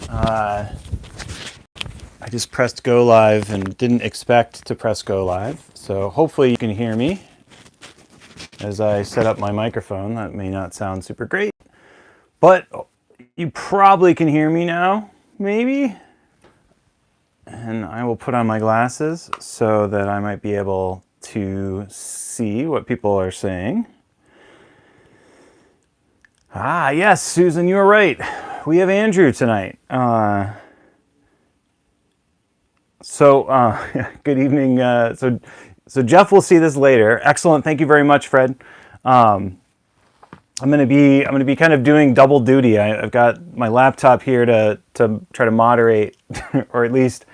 I just pressed go live and didn't expect to press go live. So hopefully you can hear me as I set up my microphone. That may not sound super great, but you probably can hear me now, maybe. And I will put on my glasses so that I might be able to see what people are saying. Ah, yes, Susan, you were right. We have Andrew tonight. Good evening. So Jeff will see this later. Excellent. Thank you very much, Fred. I'm going to be kind of doing double duty. I've got my laptop here to try to moderate, or at least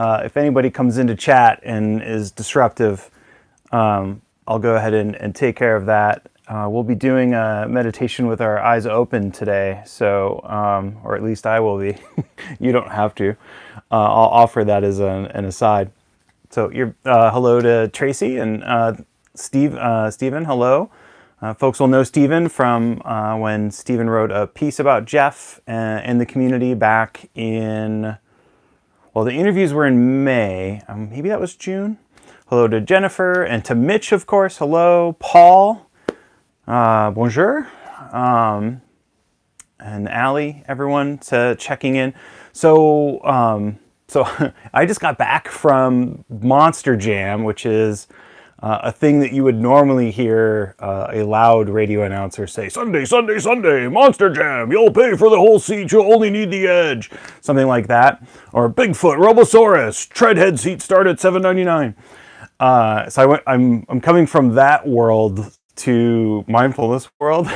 if anybody comes into chat and is disruptive, I'll go ahead and take care of that. We'll be doing a meditation with our eyes open today, so or at least I will be. You don't have to. I'll offer that as an aside. So you're hello to Tracy and Stephen. Hello. Folks will know Stephen from when Stephen wrote a piece about Jeff and the community back in, well, the interviews were in May. Maybe that was June. Hello to Jennifer and to Mitch, of course. Hello, Paul. Bonjour. And Allie, everyone, checking in. So I just got back from Monster Jam, which is a thing that you would normally hear a loud radio announcer say, Sunday, Sunday, Sunday, Monster Jam, you'll pay for the whole seat, you'll only need the edge. Something like that. Or Bigfoot, Robosaurus, treadhead seat start at $7.99. So I'm coming from that world to mindfulness world.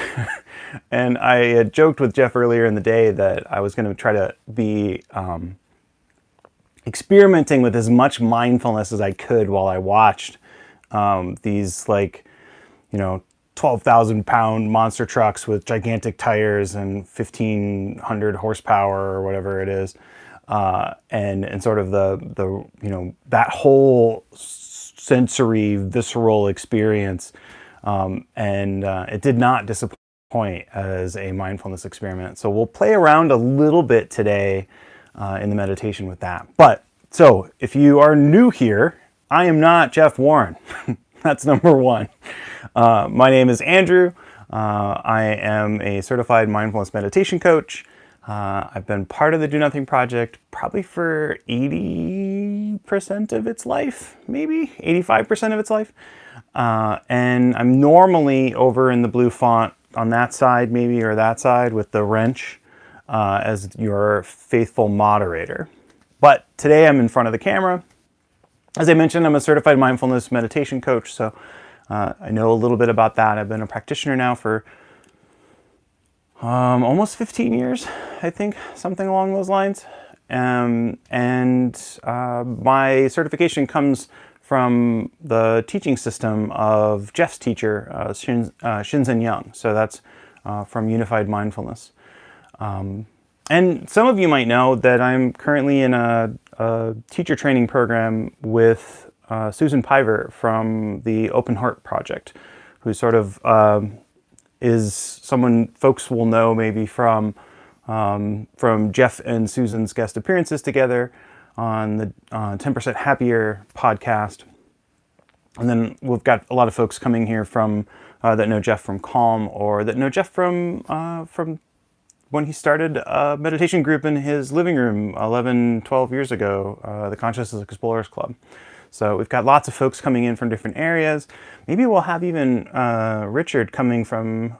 And I had joked with Jeff earlier in the day that I was going to try to be experimenting with as much mindfulness as I could while I watched these 12,000 pound monster trucks with gigantic tires and 1,500 horsepower or whatever it is. And sort of the that whole sensory visceral experience. And it did not disappoint as a mindfulness experiment. So we'll play around a little bit today in the meditation with that. But so if you are new here, I am not Jeff Warren. That's number one. My name is Andrew. I am a certified mindfulness meditation coach. I've been part of the Do Nothing Project probably for 80% of its life, maybe 85% of its life. And I'm normally over in the blue font on that side, maybe, or that side with the wrench as your faithful moderator. But today I'm in front of the camera. As I mentioned, I'm a certified mindfulness meditation coach, so I know a little bit about that. I've been a practitioner now for almost 15 years, I think, something along those lines. And my certification comes from the teaching system of Jeff's teacher, Shinzen Young. So that's from Unified Mindfulness. And some of you might know that I'm currently in a teacher training program with Susan Piver from the Open Heart Project, who sort of is someone folks will know maybe from Jeff and Susan's guest appearances together on the 10% Happier podcast. And then we've got a lot of folks coming here from that know Jeff from Calm, or that know Jeff from when he started a meditation group in his living room 11, 12 years ago, the Consciousness Explorers Club. So we've got lots of folks coming in from different areas. Maybe we'll have even Richard coming from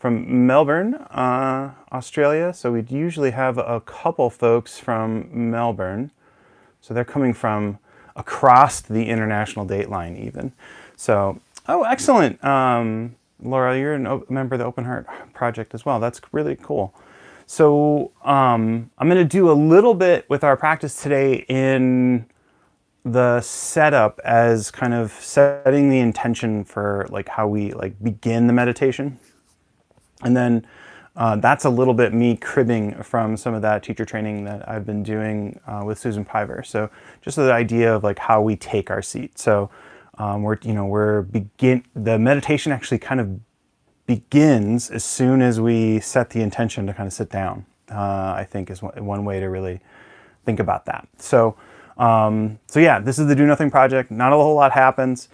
Melbourne, Australia. So we'd usually have a couple folks from Melbourne. So they're coming from across the international date line even. So, oh, excellent. Laura, you're a member of the Open Heart Project as well. That's really cool. So I'm going to do a little bit with our practice today in the setup as kind of setting the intention for how we begin the meditation. And then that's a little bit me cribbing from some of that teacher training that I've been doing with Susan Piver. So just the idea of how we take our seat. So the meditation actually kind of begins as soon as we set the intention to kind of sit down. I think is one way to really think about that. So, so yeah, this is the Do Nothing Project. Not a whole lot happens.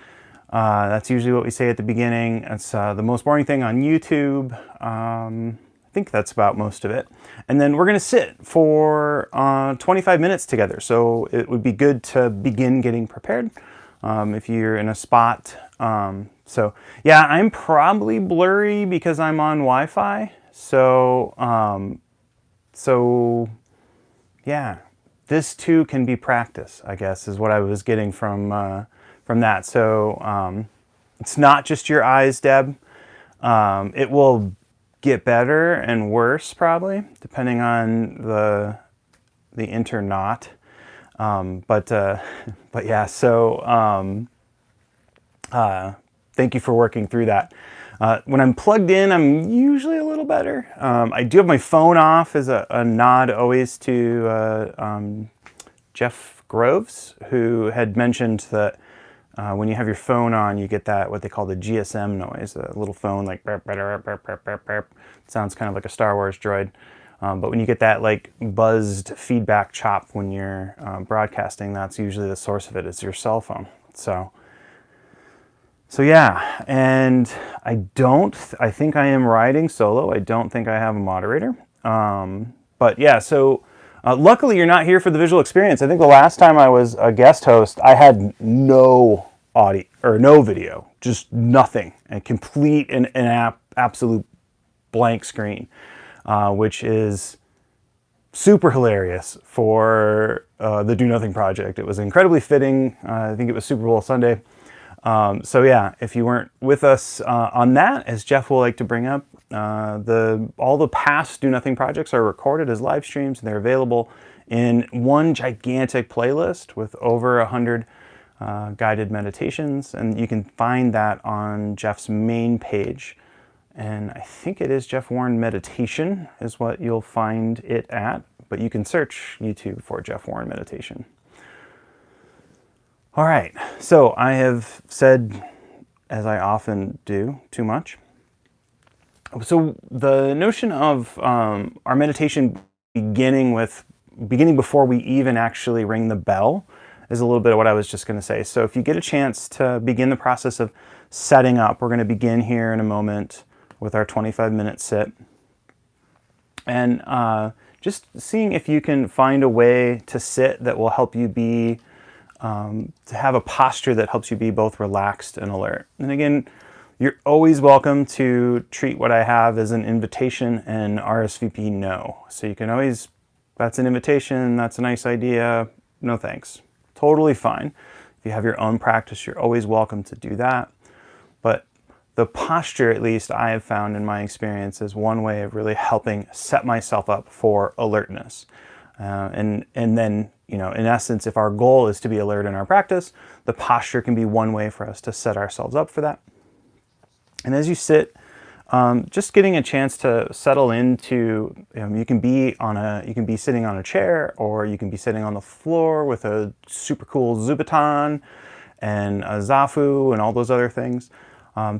That's usually what we say at the beginning. It's the most boring thing on YouTube. I think that's about most of it. And then we're going to sit for 25 minutes together. So it would be good to begin getting prepared if you're in a spot. So yeah, I'm probably blurry because I'm on Wi-Fi. So, so yeah, this too can be practice, I guess, is what I was getting from that. So it's not just your eyes, Deb. It will get better and worse probably, depending on the internaut. But yeah, so thank you for working through that. When I'm plugged in, I'm usually a little better. I do have my phone off as a nod always to Jeff Groves, who had mentioned that when you have your phone on, you get that, what they call the GSM noise, a little phone like burp, burp, burp, burp, burp, burp. It sounds kind of like a Star Wars droid. But when you get that like buzzed feedback chop when you're broadcasting, that's usually the source of it. It's your cell phone. So yeah, and I think I am riding solo. I don't think I have a moderator. But yeah, so luckily you're not here for the visual experience. I think the last time I was a guest host, I had no audio or no video, just nothing, a complete and absolute blank screen, which is super hilarious for the Do Nothing Project. It was incredibly fitting. I think it was Super Bowl Sunday. So yeah, if you weren't with us on that, as Jeff will like to bring up, all the past Do Nothing projects are recorded as live streams, and they're available in one gigantic playlist with over 100 guided meditations, and you can find that on Jeff's main page. And I think it is Jeff Warren Meditation is what you'll find it at, but you can search YouTube for Jeff Warren Meditation. All right, so I have said, as I often do, too much. So the notion of our meditation beginning before we even actually ring the bell is a little bit of what I was just going to say. So if you get a chance to begin the process of setting up, we're going to begin here in a moment with our 25-minute sit. And just seeing if you can find a way to sit that will help you be to have a posture that helps you be both relaxed and alert. And again, you're always welcome to treat what I have as an invitation and RSVP no. So you can always, that's an invitation, that's a nice idea, no thanks. Totally fine. If you have your own practice, you're always welcome to do that. But the posture, at least I have found in my experience, is one way of really helping set myself up for alertness. And then, you know, in essence, if our goal is to be alert in our practice, the posture can be one way for us to set ourselves up for that. And as you sit, just getting a chance to settle into, you can be sitting on a chair, or you can be sitting on the floor with a super cool Zubaton and a Zafu and all those other things.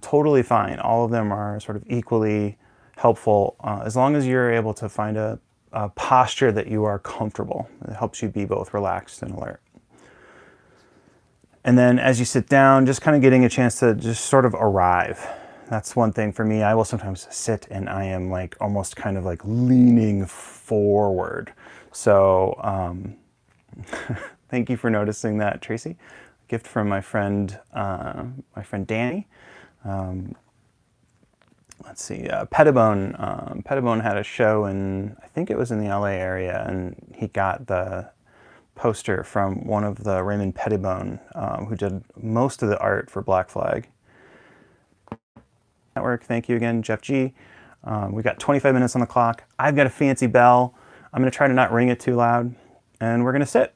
Totally fine. All of them are sort of equally helpful as long as you're able to find a posture that you are comfortable. It helps you be both relaxed and alert. And then as you sit down, just kind of getting a chance to just sort of arrive. That's one thing for me. I will sometimes sit and I am like almost kind of like leaning forward. So thank you for noticing that, Tracy. Gift from my friend Danny. Let's see, Pettibone. Pettibone had a show in, I think it was in the LA area, and he got the poster from one of the Raymond Pettibone, who did most of the art for Black Flag Network. Thank you again, Jeff G. We got 25 minutes on the clock. I've got a fancy bell. I'm going to try to not ring it too loud, and we're going to sit.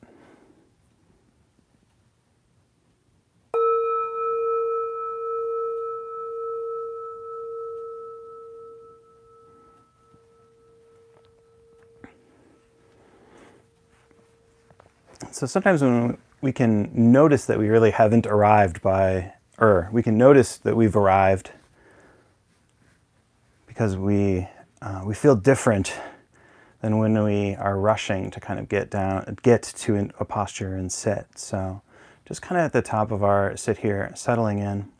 So sometimes when we can notice that we really haven't arrived we can notice that we've arrived because we feel different than when we are rushing to kind of get to a posture and sit. So just kind of at the top of our sit here, settling in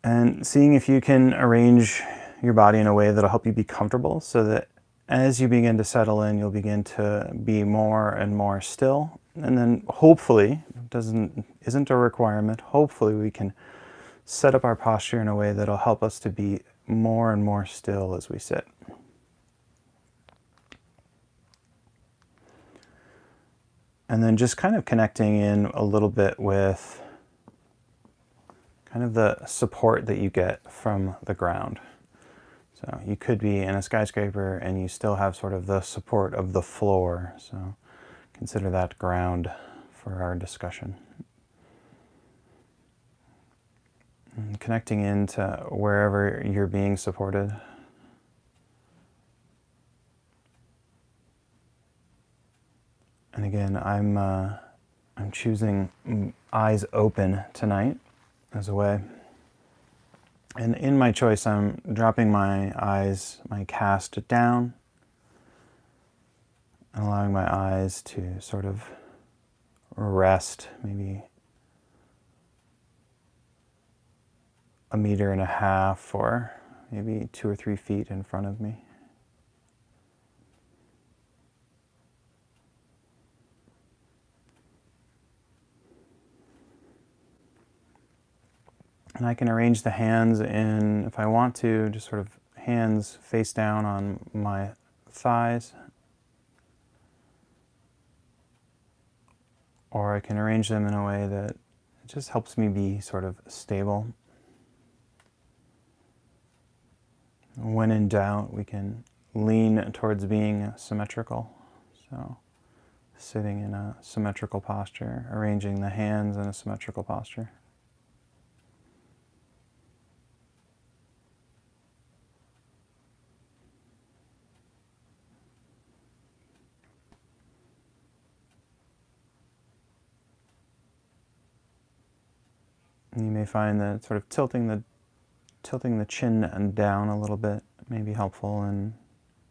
and seeing if you can arrange your body in a way that'll help you be comfortable, so that as you begin to settle in, you'll begin to be more and more still. And then hopefully, isn't a requirement, hopefully we can set up our posture in a way that'll help us to be more and more still as we sit. And then just kind of connecting in a little bit with kind of the support that you get from the ground. So you could be in a skyscraper and you still have sort of the support of the floor. So consider that ground for our discussion. And connecting into wherever you're being supported. And again, I'm choosing eyes open tonight as a way. And in my choice, I'm dropping my eyes, my cast down, and allowing my eyes to sort of rest, maybe 1.5 meters or maybe 2 or 3 feet in front of me. And I can arrange the hands in, if I want to, just sort of hands face down on my thighs. Or I can arrange them in a way that it just helps me be sort of stable. When in doubt, we can lean towards being symmetrical. So sitting in a symmetrical posture, arranging the hands in a symmetrical posture. You may find that sort of tilting the chin down a little bit may be helpful in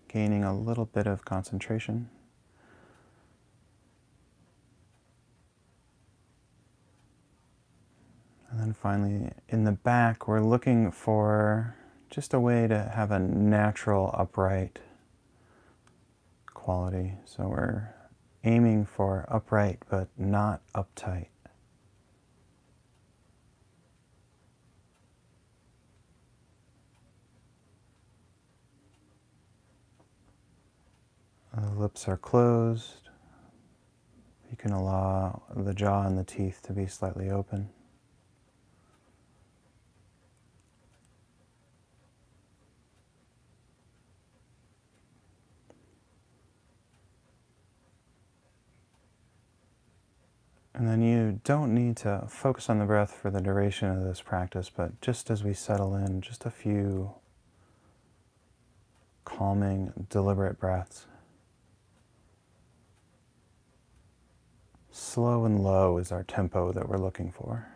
gaining a little bit of concentration. And then finally, in the back, we're looking for just a way to have a natural upright quality. So we're aiming for upright, but not uptight. The lips are closed. You can allow the jaw and the teeth to be slightly open. And then you don't need to focus on the breath for the duration of this practice, but just as we settle in, just a few calming, deliberate breaths. Slow and low is our tempo that we're looking for.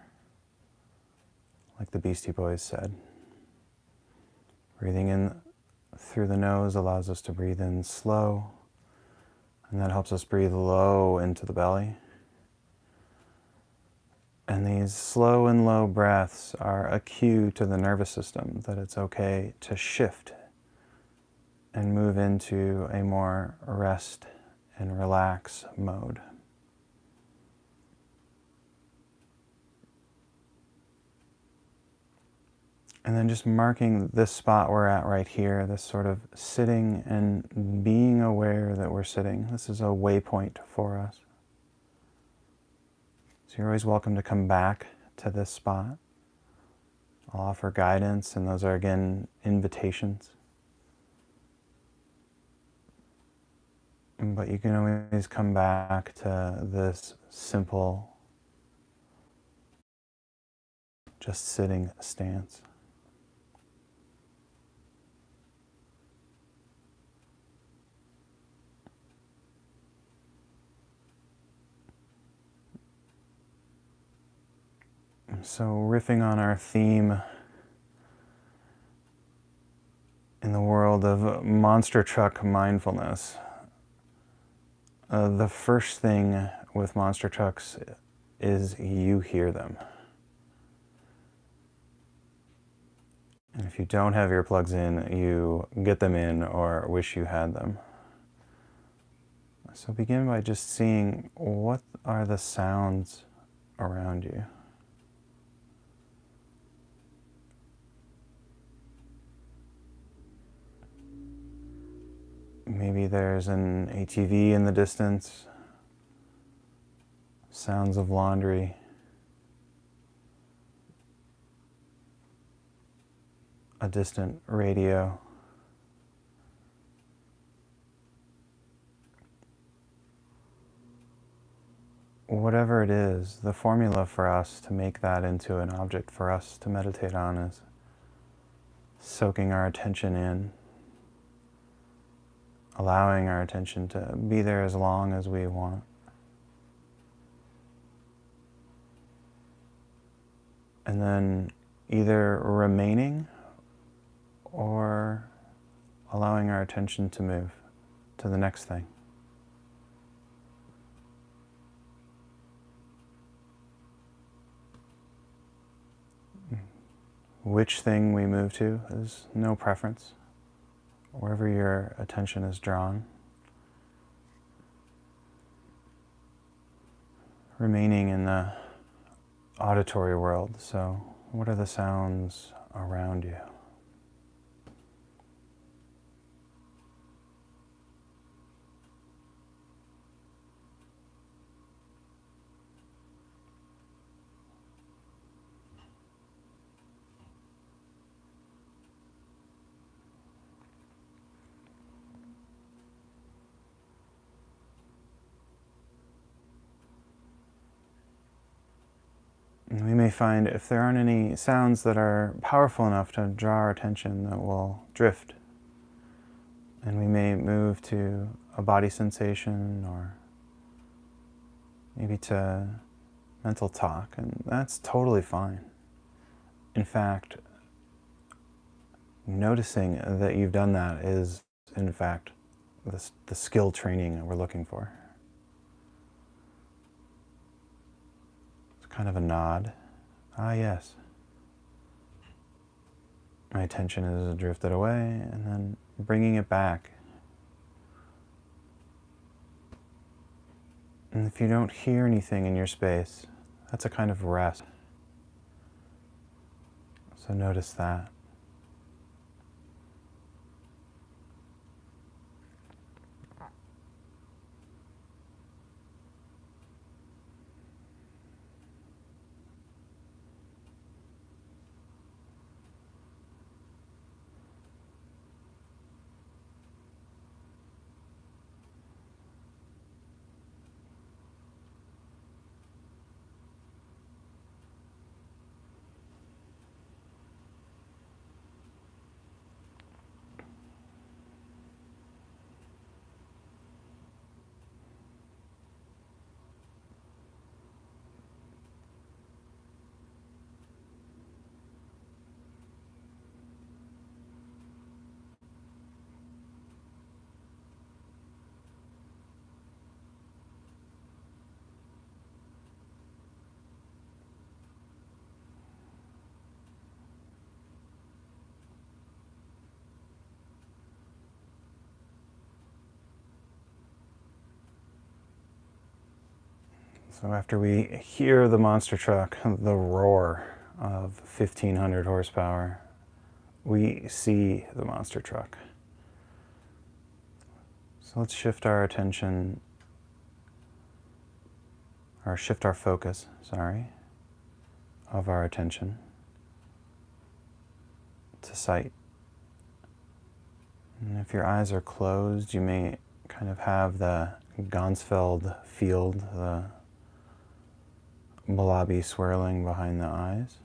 Like the Beastie Boys said. Breathing in through the nose allows us to breathe in slow, and that helps us breathe low into the belly. And these slow and low breaths are a cue to the nervous system that it's okay to shift and move into a more rest and relax mode. And then just marking this spot we're at right here, this sort of sitting and being aware that we're sitting. This is a waypoint for us. So you're always welcome to come back to this spot. I'll offer guidance, and those are, again, invitations. But you can always come back to this simple, just sitting stance. So riffing on our theme in the world world of monster truck mindfulness. The first thing with monster trucks is you hear them. And if you don't have earplugs in, you get them in or wish you had them. So begin by just seeing what are the sounds around you. Maybe there's an ATV in the distance, sounds of laundry, a distant radio. Whatever it is, the formula for us to make that into an object for us to meditate on is soaking our attention in, allowing our attention to be there as long as we want. And then either remaining or allowing our attention to move to the next thing. Which thing we move to is no preference. Wherever your attention is drawn. Remaining in the auditory world, so what are the sounds around you? And we may find if there aren't any sounds that are powerful enough to draw our attention, that we'll drift. And we may move to a body sensation or maybe to mental talk, and that's totally fine. In fact, noticing that you've done that is, in fact, the skill training that we're looking for. Kind of a nod. Ah, yes. My attention is drifted away, and then bringing it back. And if you don't hear anything in your space, that's a kind of rest. So notice that. So after we hear the monster truck, the roar of 1,500 horsepower, we see the monster truck. So let's shift our attention, or shift our focus, of our attention to sight. And if your eyes are closed, you may kind of have the Gansfeld field, the blobby swirling behind the eyes.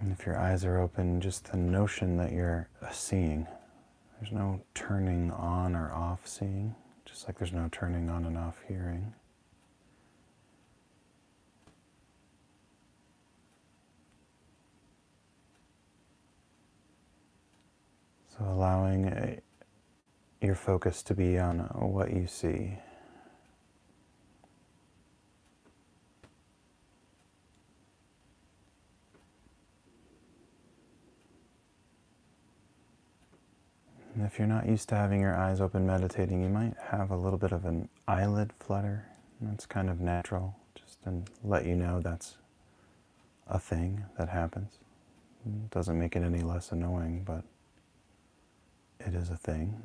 And if your eyes are open, just the notion that you're seeing. There's no turning on or off seeing, just like there's no turning on and off hearing. So allowing your focus to be on what you see. And if you're not used to having your eyes open meditating, you might have a little bit of an eyelid flutter. That's kind of natural, just to let you know that's a thing that happens. It doesn't make it any less annoying, but it is a thing.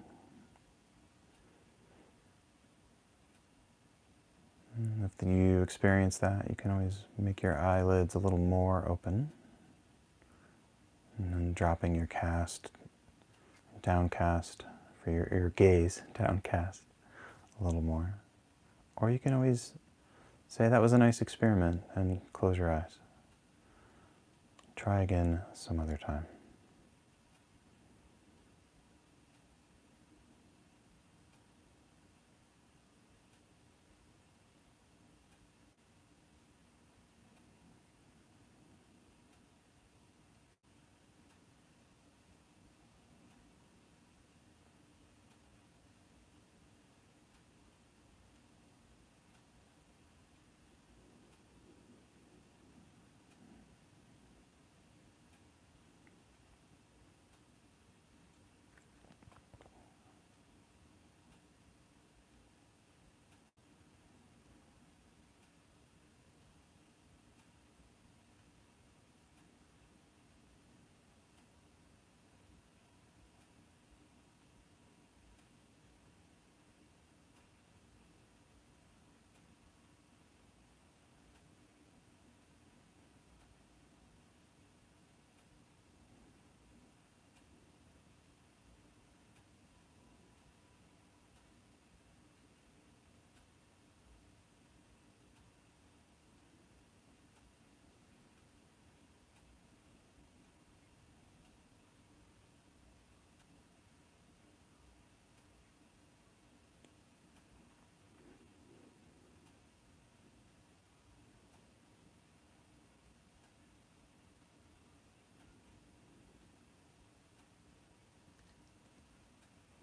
And if you experience that, you can always make your eyelids a little more open. And then dropping your downcast, for your gaze, downcast a little more. Or you can always say that was a nice experiment and close your eyes. Try again some other time.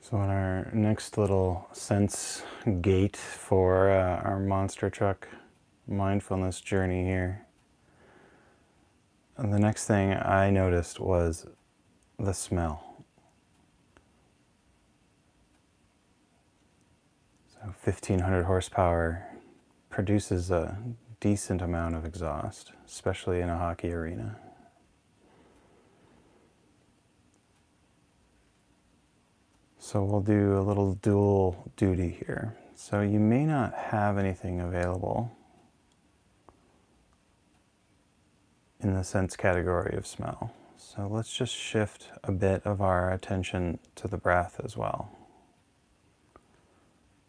So on our next little sense gate for our monster truck mindfulness journey here, the next thing I noticed was the smell. So 1,500 horsepower produces a decent amount of exhaust, especially in a hockey arena. So we'll do a little dual duty here. So you may not have anything available in the sense category of smell. So let's just shift a bit of our attention to the breath as well.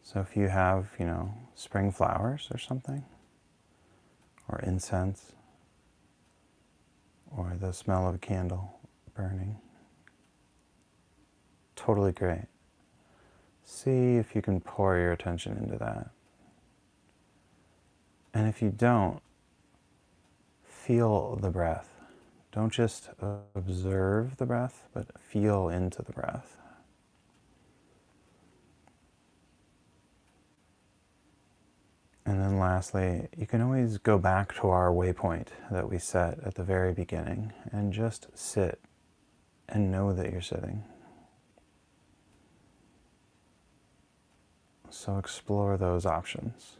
So if you have, spring flowers or something, or incense, or the smell of a candle burning, totally great. See if you can pour your attention into that. And if you don't, feel the breath. Don't just observe the breath, but feel into the breath. And then lastly, you can always go back to our waypoint that we set at the very beginning and just sit and know that you're sitting. So explore those options.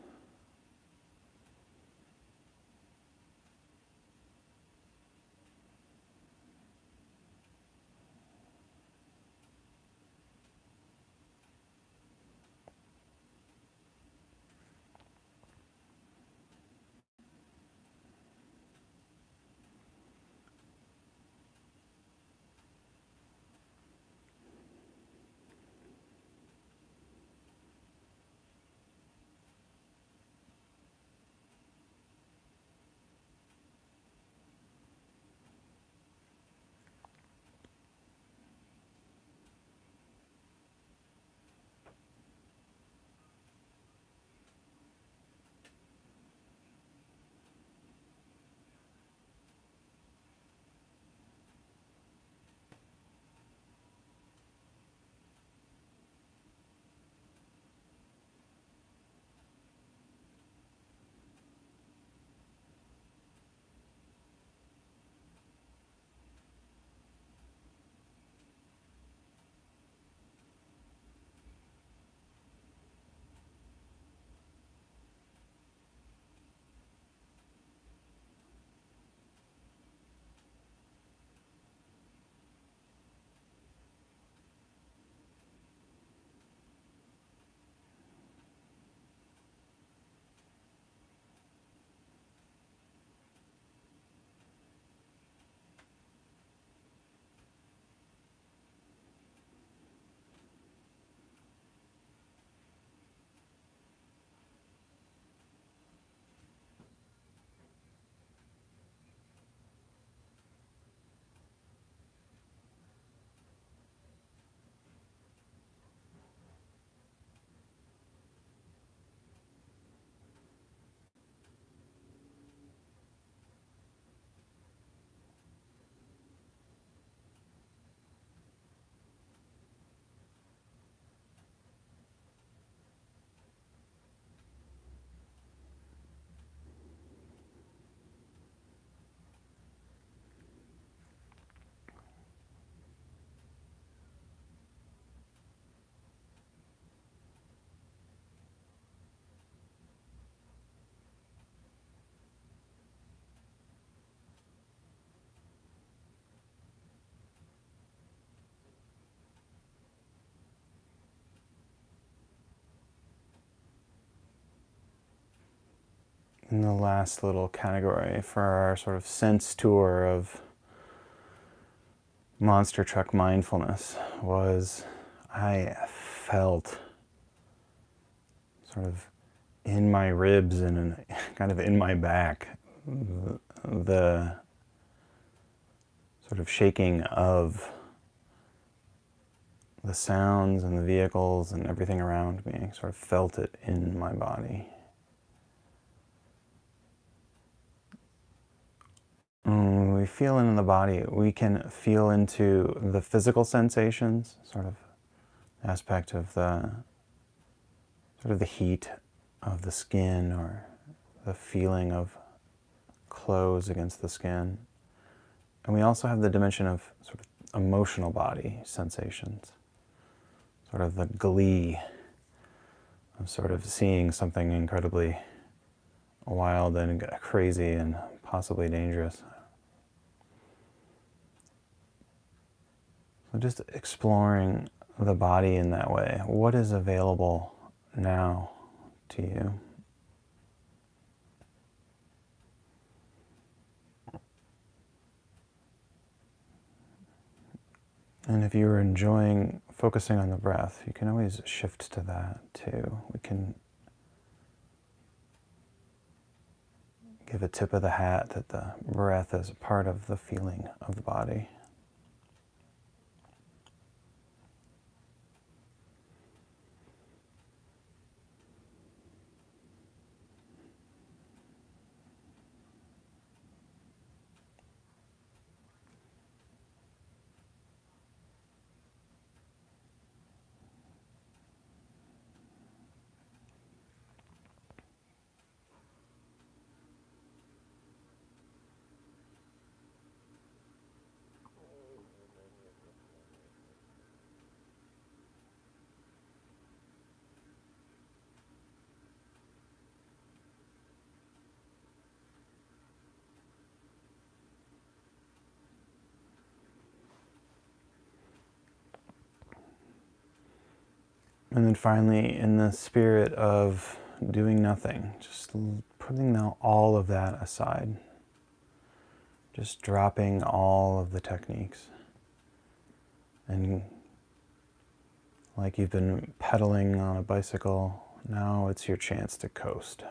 And the last little category for our sort of sense tour of Monster Truck Mindfulness was I felt sort of in my ribs and kind of in my back the sort of shaking of the sounds and the vehicles and everything around me. Sort of felt it in my body. When we feel it in the body, we can feel into the physical sensations, sort of aspect of the sort of the heat of the skin or the feeling of clothes against the skin. And we also have the dimension of sort of emotional body sensations, sort of the glee of sort of seeing something incredibly wild and crazy and possibly dangerous. So just exploring the body in that way. What is available now to you? And if you're enjoying focusing on the breath, you can always shift to that too. We can give a tip of the hat that the breath is a part of the feeling of the body. And then finally, in the spirit of doing nothing, just putting all of that aside, just dropping all of the techniques. And like you've been pedaling on a bicycle, now it's your chance to coast.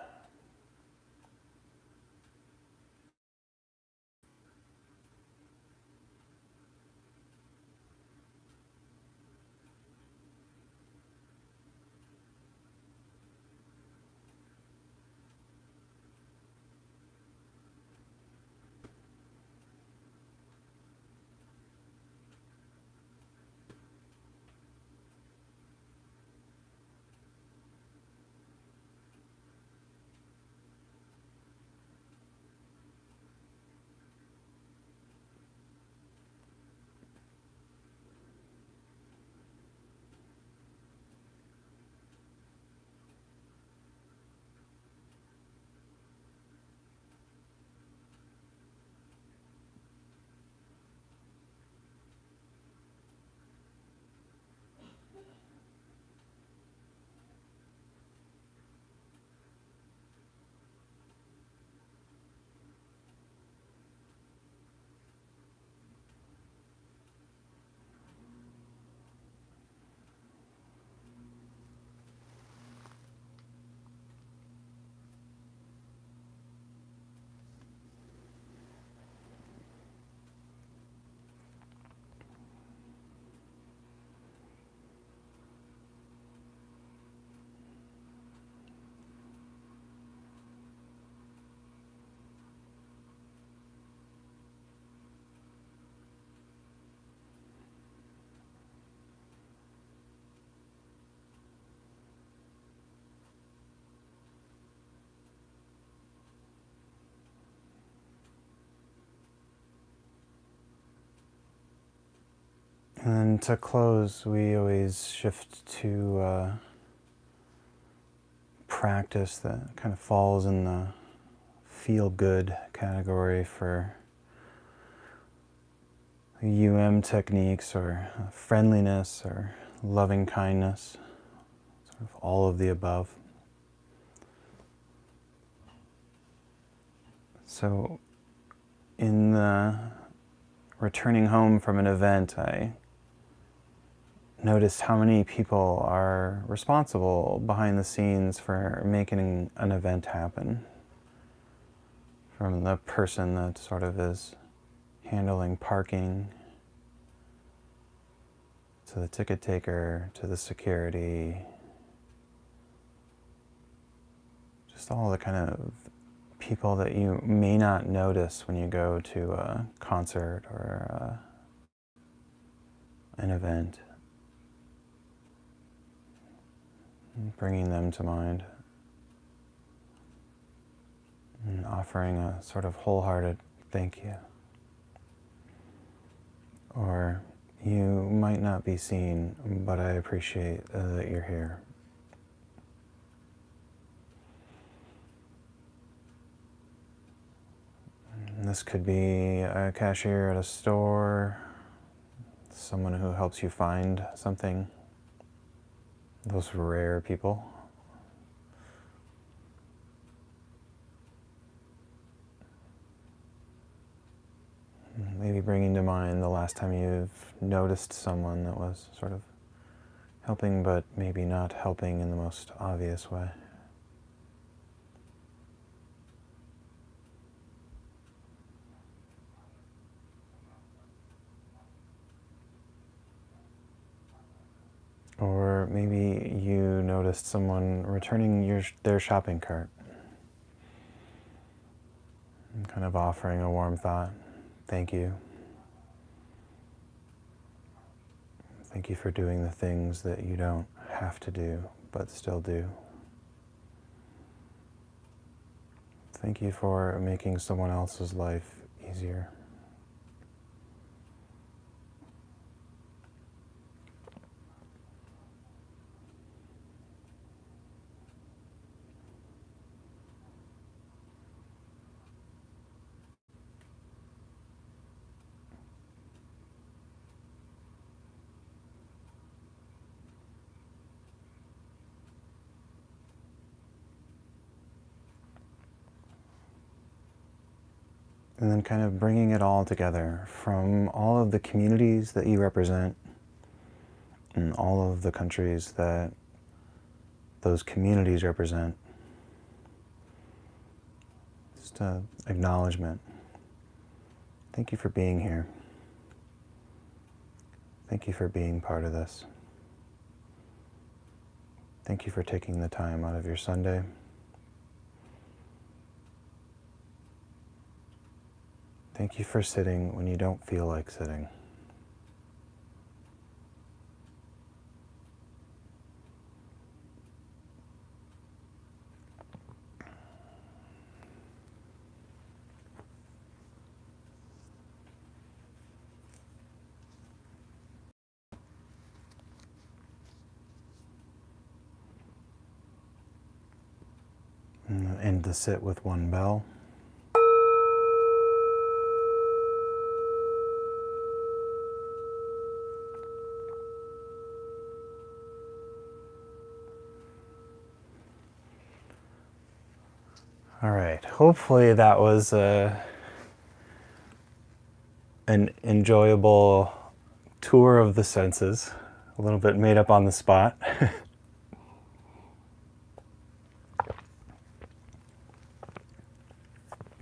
And to close, we always shift to practice that kind of falls in the feel-good category for techniques or friendliness or loving kindness, sort of all of the above. So in the returning home from an event, I noticed how many people are responsible behind the scenes for making an event happen. From the person that sort of is handling parking, to the ticket taker, to the security, just all the kind of people that you may not notice when you go to a concert or an event. Bringing them to mind and offering a sort of wholehearted thank you. Or, you might not be seen, but I appreciate that you're here. And this could be a cashier at a store, someone who helps you find something, those rare people. Maybe bringing to mind the last time you've noticed someone that was sort of helping, but maybe not helping in the most obvious way. Or maybe you noticed someone returning their shopping cart and kind of offering a warm thought. Thank you. Thank you for doing the things that you don't have to do, but still do. Thank you for making someone else's life easier. And then kind of bringing it all together from all of the communities that you represent and all of the countries that those communities represent. Just an acknowledgement. Thank you for being here. Thank you for being part of this. Thank you for taking the time out of your Sunday. Thank you for sitting when you don't feel like sitting. And end the sit with one bell. All right, hopefully that was an enjoyable tour of the senses, a little bit made up on the spot.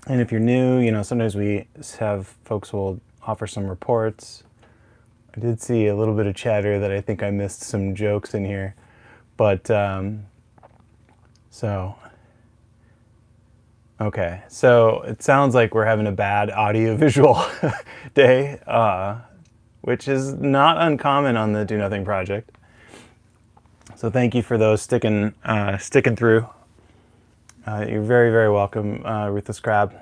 And if you're new, sometimes we have folks who will offer some reports. I did see a little bit of chatter that I think I missed some jokes in here, but okay, so it sounds like we're having a bad audio-visual day, which is not uncommon on the Do Nothing project. So thank you for those sticking through. You're very, very welcome, Ruthless Crab.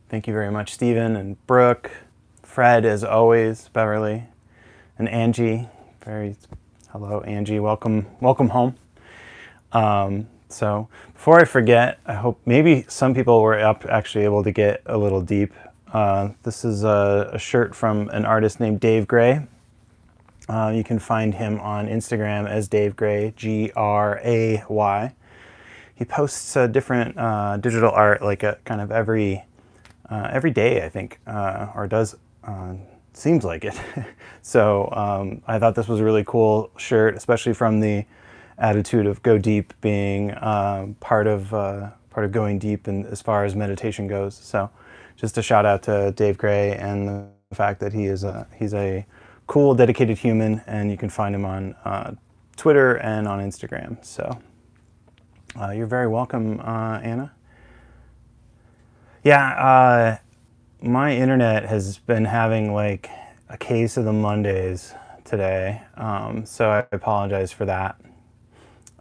Thank you very much, Stephen and Brooke, Fred, as always, Beverly, and Angie. Hello, Angie. Welcome home. So before I forget, I hope maybe some people were actually able to get a little deep. This is a shirt from an artist named Dave Gray. You can find him on Instagram as Dave Gray, Gray. he posts different digital art like kind of every day, I think, or does. Seems like it. So I thought this was a really cool shirt, especially from the attitude of go deep being part of going deep and as far as meditation goes. So just a shout out to Dave Gray and the fact that he's a cool, dedicated human, and you can find him on Twitter and on Instagram. So you're very welcome, Anna. Yeah. My internet has been having like a case of the Mondays today, so I apologize for that.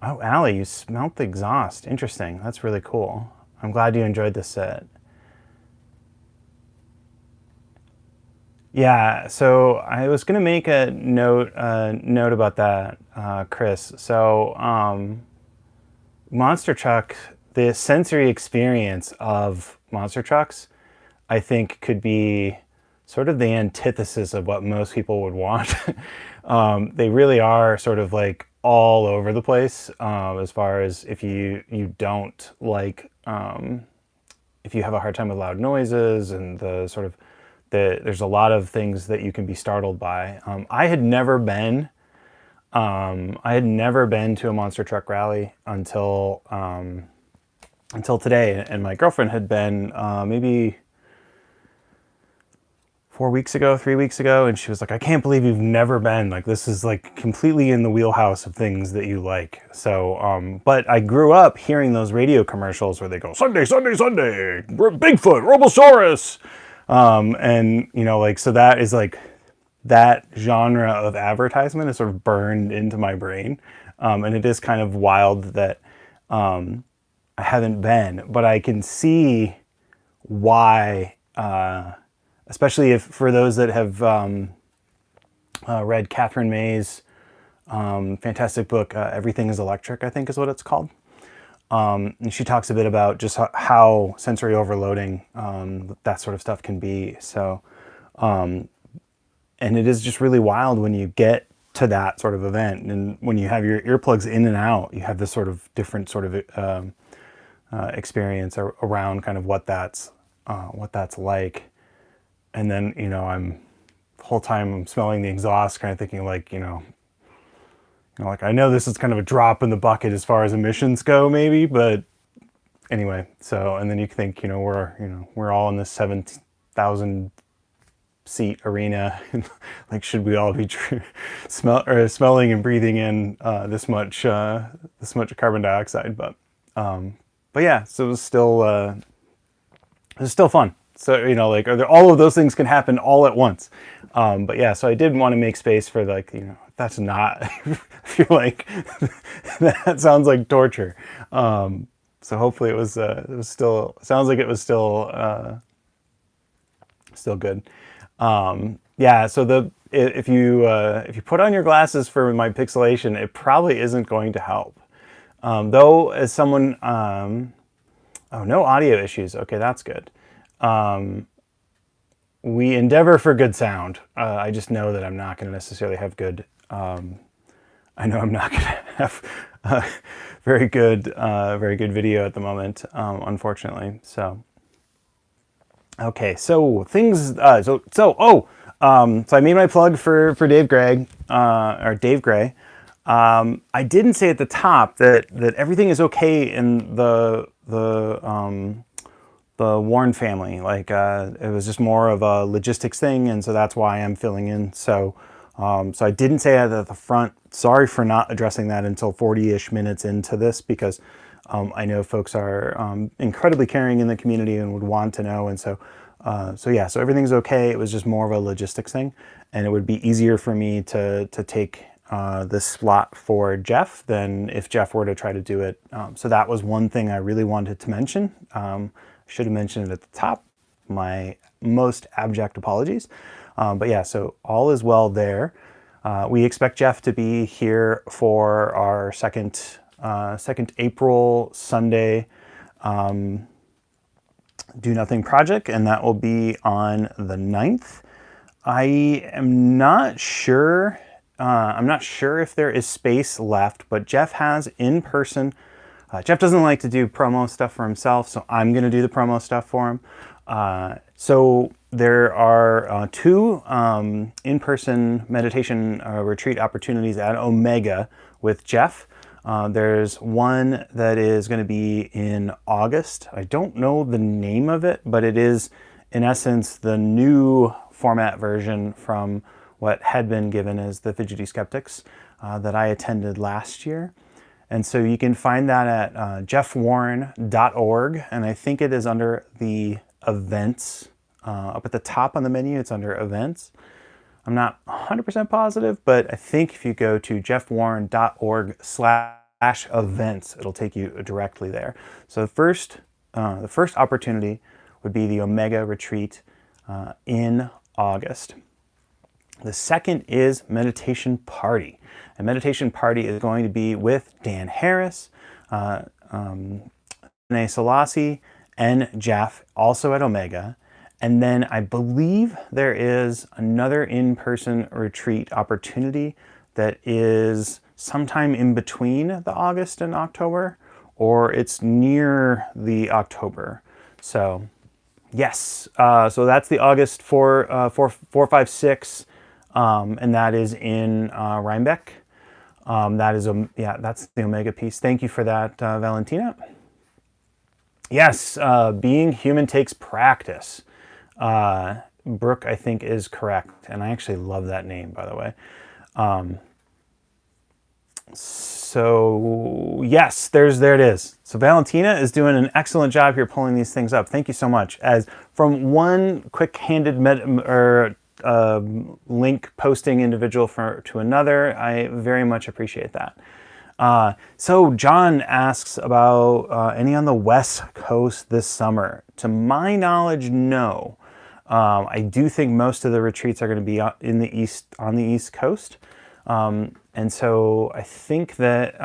Oh, Allie, you smelt the exhaust. Interesting. That's really cool. I'm glad you enjoyed this set. Yeah, so I was gonna make a note about that, Chris. So monster truck, the sensory experience of monster trucks, I think could be sort of the antithesis of what most people would want. They really are sort of like all over the place, as far as if you don't like, if you have a hard time with loud noises and the sort of there's a lot of things that you can be startled by. I had never been to a monster truck rally until today, and my girlfriend had been maybe 3 weeks ago, and she was like, I can't believe you've never been. Like, this is like completely in the wheelhouse of things that you like. So, but I grew up hearing those radio commercials where they go, Sunday, Sunday, Sunday, Bigfoot, Robosaurus. And, you know, like, so that is like, that genre of advertisement is sort of burned into my brain. And it is kind of wild that I haven't been, but I can see why, especially if for those that have read Catherine May's fantastic book, Everything is Electric, I think is what it's called. And she talks a bit about just how sensory overloading that sort of stuff can be. So, and it is just really wild when you get to that sort of event, and when you have your earplugs in and out, you have this sort of different sort of experience around kind of what that's like. And then, you know, the whole time I'm smelling the exhaust, kind of thinking like, like, I know this is kind of a drop in the bucket as far as emissions go, maybe, but anyway. So, and then you think, we're all in this 7,000 seat arena. Like, should we all be smelling and breathing in this much carbon dioxide? But yeah. So it was still fun. So, like, all of those things can happen all at once. But yeah, so I did want to make space for, like, that's not, I feel like that sounds like torture. So hopefully it was still, sounds like it was still good. Yeah, so if you put on your glasses for my pixelation, it probably isn't going to help. Though, as someone, oh, no audio issues. Okay, that's good. We endeavor for good sound. I just know that I'm not going to necessarily have good. I know I'm not going to have very good video at the moment, unfortunately. So, okay, so things. So I made my plug for Dave Gray, or Dave Gray. I didn't say at the top that everything is okay in the Warren family. Like, it was just more of a logistics thing, and so that's why I'm filling in. So I didn't say that at the front. Sorry for not addressing that until 40-ish minutes into this, because I know folks are incredibly caring in the community and would want to know. And so yeah, so everything's okay. It was just more of a logistics thing, and it would be easier for me to take this slot for Jeff than if Jeff were to try to do it. So that was one thing I really wanted to mention. Should have mentioned it at the top. My most abject apologies. But yeah, so all is well there. We expect Jeff to be here for our second April Sunday Do Nothing project, and that will be on the 9th. I am not sure. I'm not sure if there is space left, but Jeff has in-person Jeff doesn't like to do promo stuff for himself, so I'm going to do the promo stuff for him. So there are 2 in-person meditation retreat opportunities at Omega with Jeff. There's one that is going to be in August. I don't know the name of it, but it is, in essence, the new format version from what had been given as the Fidgety Skeptics that I attended last year. And so you can find that at jeffwarren.org, and I think it is under the events. Up at the top on the menu, it's under events. I'm not 100% positive, but I think if you go to jeffwarren.org/events, it'll take you directly there. So the first opportunity would be the Omega retreat in August. The second is Meditation Party. And Meditation Party is going to be with Dan Harris, Renee Selassie, and Jeff, also at Omega. And then I believe there is another in-person retreat opportunity that is sometime in between the August and October, or it's near the October. So yes, so that's the August 4, 5, 6, and that is in Rhinebeck. That's the Omega piece. Thank you for that, Valentina. Yes, being human takes practice. Brooke, I think, is correct, and I actually love that name, by the way. So yes, there it is. So Valentina is doing an excellent job here pulling these things up. Thank you so much. As from one quick-handed link posting individual to another, I very much appreciate that. So John asks about any on the West Coast this summer. To my knowledge, no. I do think most of the retreats are going to be on the East Coast. And so I think that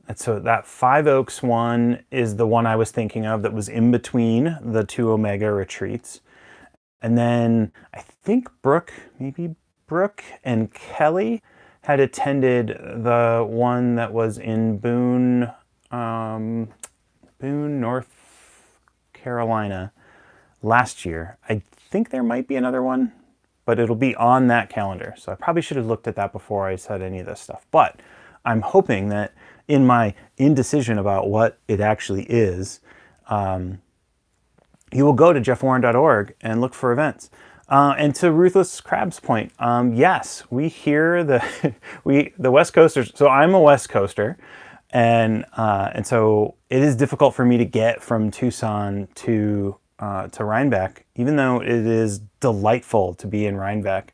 that Five Oaks one is the one I was thinking of that was in between the 2 Omega retreats. And then I think Brooke and Kelly had attended the one that was in Boone, North Carolina last year. I think there might be another one, but it'll be on that calendar. So I probably should have looked at that before I said any of this stuff. But I'm hoping that in my indecision about what it actually is, you will go to jeffwarren.org and look for events. And to Ruthless Crab's point, yes, we hear the West Coasters. So I'm a West Coaster, and so it is difficult for me to get from Tucson to Rhinebeck, even though it is delightful to be in Rhinebeck.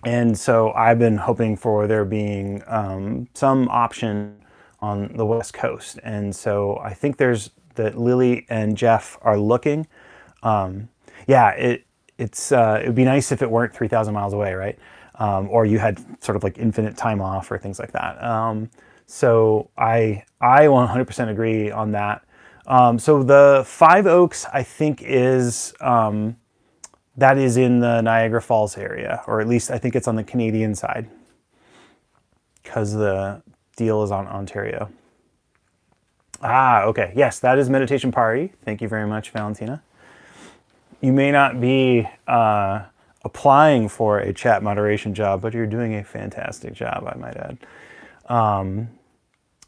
And so I've been hoping for there being some option on the West Coast, and so I think that Lily and Jeff are looking. It would be nice if it weren't 3,000 miles away, right? Or you had sort of like infinite time off or things like that. So I 100% agree on that. So the Five Oaks, I think, is that is in the Niagara Falls area, or at least I think it's on the Canadian side, because the deal is on Ontario. Okay. Yes, that is Meditation Party. Thank you very much, Valentina. You may not be applying for a chat moderation job, but you're doing a fantastic job, I might add.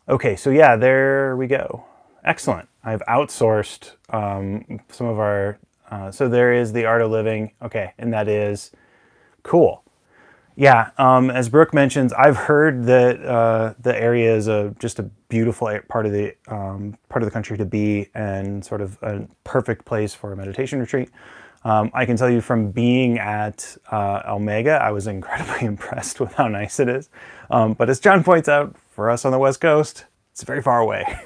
Okay, so yeah, there we go. Excellent. I've outsourced some of our... so there is the Art of Living. Okay, and that is cool. Yeah, as Brooke mentions, I've heard that the area is just a beautiful part of the country to be, and sort of a perfect place for a meditation retreat. I can tell you from being at Omega, I was incredibly impressed with how nice it is. But as John points out, for us on the West Coast, it's very far away.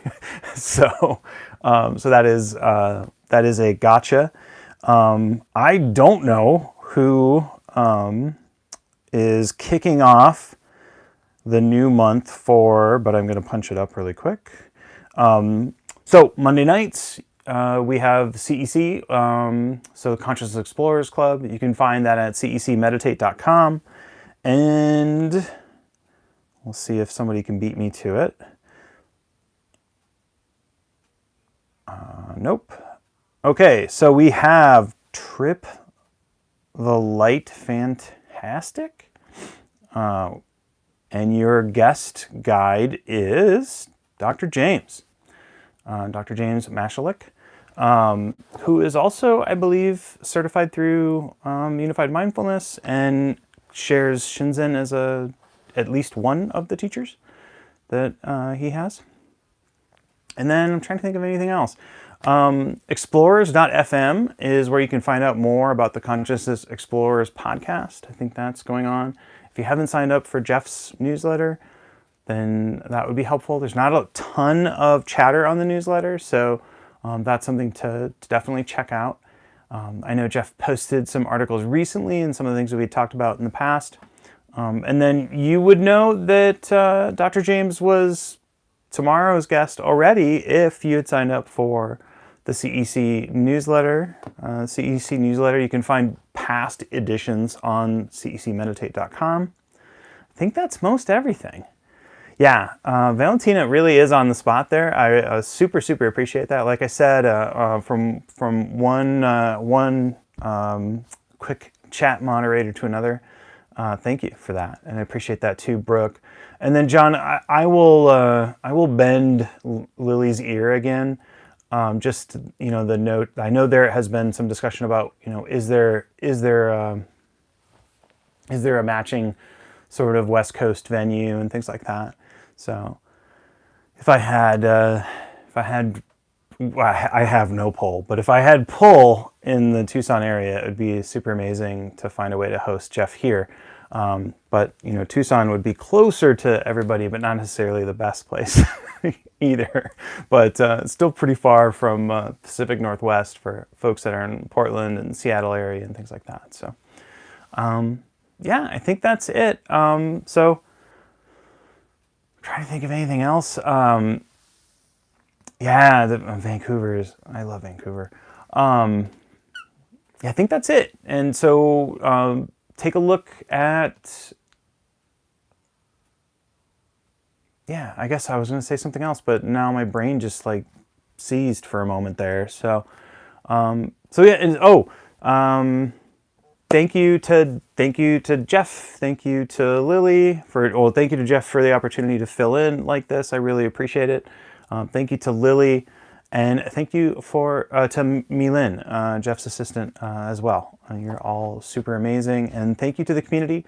So that is a gotcha. I don't know who is kicking off the new month for, but I'm going to punch it up really quick. So Monday nights, we have CEC, so the Conscious Explorers Club. You can find that at cecmeditate.com. And We'll see if somebody can beat me to it. Nope. Okay, so we have Trip the Light Fantastic. And your guest guide is Dr. James. Dr. James Mashalik, who is also, I believe, certified through Unified Mindfulness and shares Shinzen as at least one of the teachers that he has. And then I'm trying to think of anything else. Explorers.fm is where you can find out more about the Consciousness Explorers podcast. I think that's going on. If you haven't signed up for Jeff's newsletter, then that would be helpful. There's not a ton of chatter on the newsletter, so that's something to definitely check out. I know Jeff posted some articles recently and some of the things that we talked about in the past. And then you would know that Dr. James was tomorrow's guest already if you had signed up for the CEC newsletter. CEC newsletter, you can find past editions on cecmeditate.com. I think that's most everything. Yeah, Valentina really is on the spot there. I super appreciate that. Like I said, from one quick chat moderator to another, thank you for that, and I appreciate that too, Brooke. And then John, I will bend Lily's ear again. Just the note. I know there has been some discussion about is there a matching sort of West Coast venue and things like that. So I have no pull, but if I had pull in the Tucson area, it would be super amazing to find a way to host Jeff here. But Tucson would be closer to everybody, but not necessarily the best place either. But it's still pretty far from Pacific Northwest for folks that are in Portland and Seattle area and things like that. So yeah, I think that's it. So trying to think of anything else. Yeah, I love Vancouver. Yeah, I think that's it. And so take a look at, yeah, I guess I was going to say something else, but now my brain just like seized for a moment there. So, yeah, and thank you to Jeff. Thank you to Lily thank you to Jeff for the opportunity to fill in like this. I really appreciate it. Thank you to Lily, and thank you to Milin, Jeff's assistant, as well. You're all super amazing, and thank you to the community.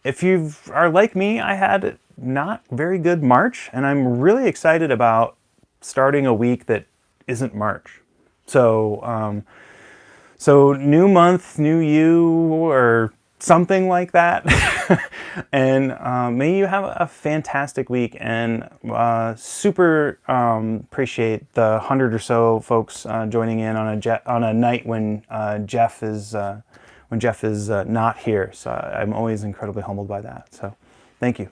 If you are like me, I had not very good March, and I'm really excited about starting a week that isn't March. So new month, new you, or something like that. And may you have a fantastic week, and super appreciate the 100 or so folks joining in on a night when Jeff is not here. So I'm always incredibly humbled by that. So thank you.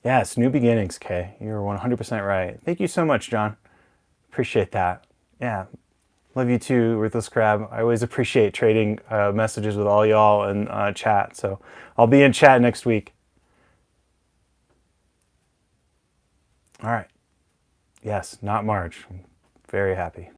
Yes, new beginnings, Kay. You're 100% right. Thank you so much, John. Appreciate that. Yeah. Love you too, Ruthless Crab. I always appreciate trading messages with all y'all and chat. So I'll be in chat next week. All right. Yes, not March. I'm very happy.